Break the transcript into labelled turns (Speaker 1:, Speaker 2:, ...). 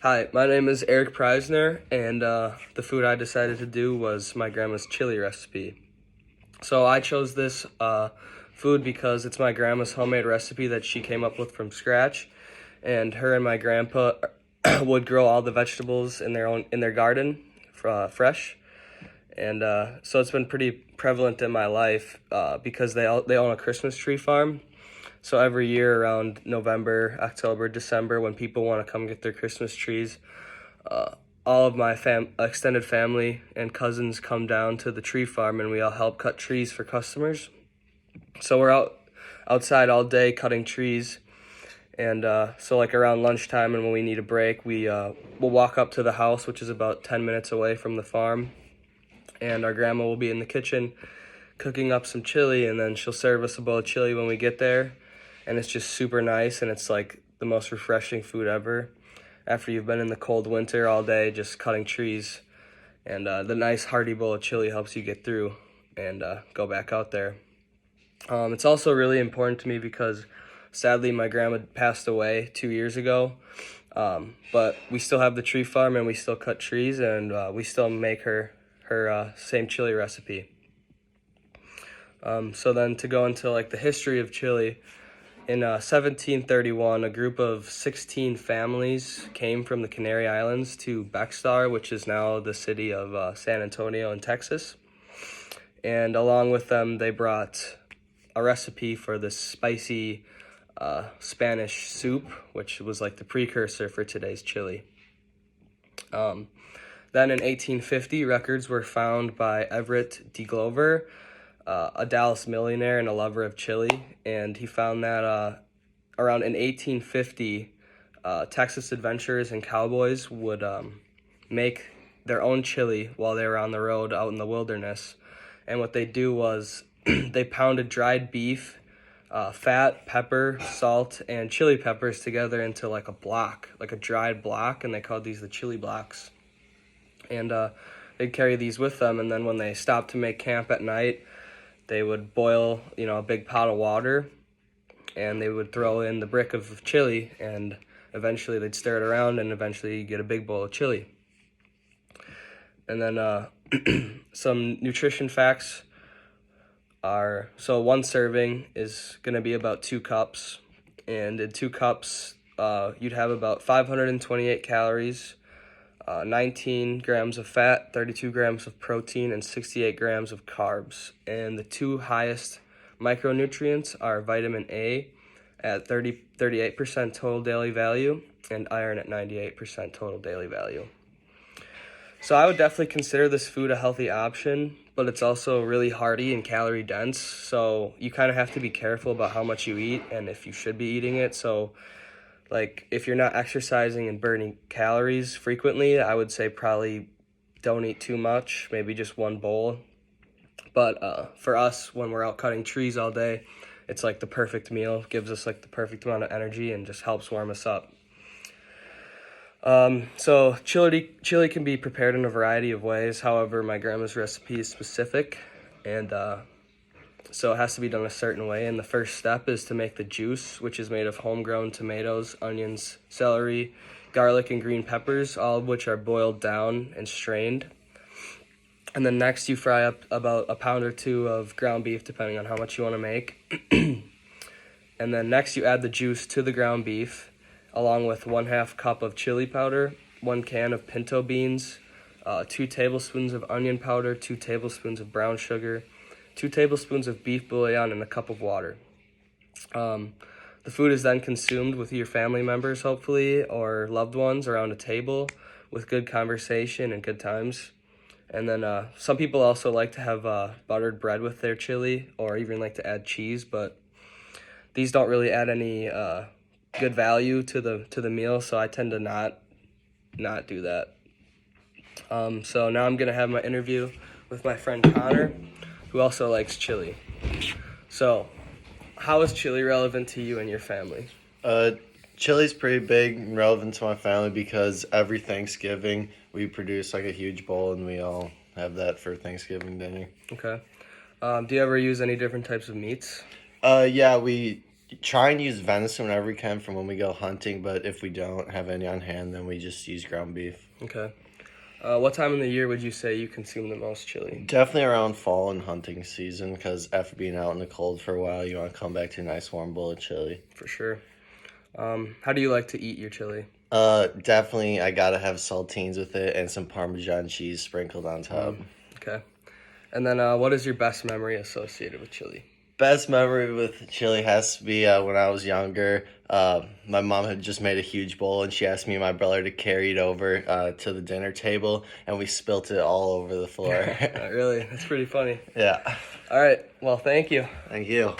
Speaker 1: Hi, my name is Eric Preissner, and the food I decided to do was my grandma's chili recipe. So I chose this food because it's my grandma's homemade recipe that she came up with from scratch, and her and my grandpa would grow all the vegetables in their garden, fresh, and so it's been pretty prevalent in my life because they own a Christmas tree farm. So every year around November, October, December, when people want to come get their Christmas trees, all of my extended family and cousins come down to the tree farm, and we all help cut trees for customers. So we're outside all day cutting trees, and so like around lunchtime and when we need a break, we'll walk up to the house, which is about 10 minutes away from the farm, and our grandma will be in the kitchen cooking up some chili, and then she'll serve us a bowl of chili when we get there. And it's just super nice, and it's like the most refreshing food ever after you've been in the cold winter all day just cutting trees. And the nice hearty bowl of chili helps you get through and go back out there. It's also really important to me because sadly my grandma passed away 2 years ago, but we still have the tree farm and we still cut trees, and we still make her same chili recipe. So then to go into like the history of chili, in 1731, a group of 16 families came from the Canary Islands to Bexar, which is now the city of San Antonio in Texas. And along with them, they brought a recipe for this spicy Spanish soup, which was like the precursor for today's chili. Then in 1850, records were found by Everett D. Glover, a Dallas millionaire and a lover of chili, and he found that around in 1850, Texas adventurers and cowboys would make their own chili while they were on the road out in the wilderness. And what they do was they pounded dried beef, fat, pepper, salt, and chili peppers together into like a block, like a dried block, and they called these the chili blocks. And they'd carry these with them, and then when they stopped to make camp at night, they would boil, a big pot of water, and they would throw in the brick of chili, and eventually they'd stir it around, and eventually you get a big bowl of chili. And then some nutrition facts are, so one serving is going to be about 2 cups, and in 2 cups, you'd have about 528 calories, 19 grams of fat, 32 grams of protein, and 68 grams of carbs. And the 2 highest micronutrients are vitamin A at 38% total daily value and iron at 98% total daily value. So I would definitely consider this food a healthy option, but it's also really hearty and calorie dense. So you kind of have to be careful about how much you eat and if you should be eating it. So like, if you're not exercising and burning calories frequently, I would say probably don't eat too much, maybe just 1 bowl. But for us, when we're out cutting trees all day, it's like the perfect meal, gives us like the perfect amount of energy and just helps warm us up. So chili can be prepared in a variety of ways. However, my grandma's recipe is specific, and so it has to be done a certain way, and the first step is to make the juice, which is made of homegrown tomatoes, onions, celery, garlic, and green peppers, all of which are boiled down and strained. And then next you fry up about a pound or 2 of ground beef, depending on how much you want to make. And then next you add the juice to the ground beef, along with 1/2 cup of chili powder, 1 can of pinto beans, 2 tablespoons of onion powder, 2 tablespoons of brown sugar, 2 tablespoons of beef bouillon, and a cup of water. The food is then consumed with your family members, hopefully, or loved ones around a table with good conversation and good times. And then some people also like to have buttered bread with their chili, or even like to add cheese, but these don't really add any good value to the meal, so I tend to not do that. So now I'm gonna have my interview with my friend Connor, who also likes chili. So, how is chili relevant to you and your family?
Speaker 2: Chili's pretty big and relevant to my family because every Thanksgiving we produce like a huge bowl and we all have that for Thanksgiving dinner.
Speaker 1: Okay. Do you ever use any different types of meats?
Speaker 2: Yeah, we try and use venison whenever we can from when we go hunting, but if we don't have any on hand, then we just use ground beef.
Speaker 1: Okay. What time in the year would you say you consume the most chili?
Speaker 2: Definitely around fall and hunting season, because after being out in the cold for a while, you want to come back to a nice warm bowl of chili.
Speaker 1: For sure. How do you like to eat your chili?
Speaker 2: Definitely, I gotta have saltines with it and some Parmesan cheese sprinkled on top.
Speaker 1: Okay. And then what is your best memory associated with chili?
Speaker 2: Best memory with chili has to be when I was younger. My mom had just made a huge bowl, and she asked me and my brother to carry it over to the dinner table, and we spilt it all over the floor.
Speaker 1: Really? That's pretty funny.
Speaker 2: Yeah.
Speaker 1: All right. Well, thank you.
Speaker 2: Thank you.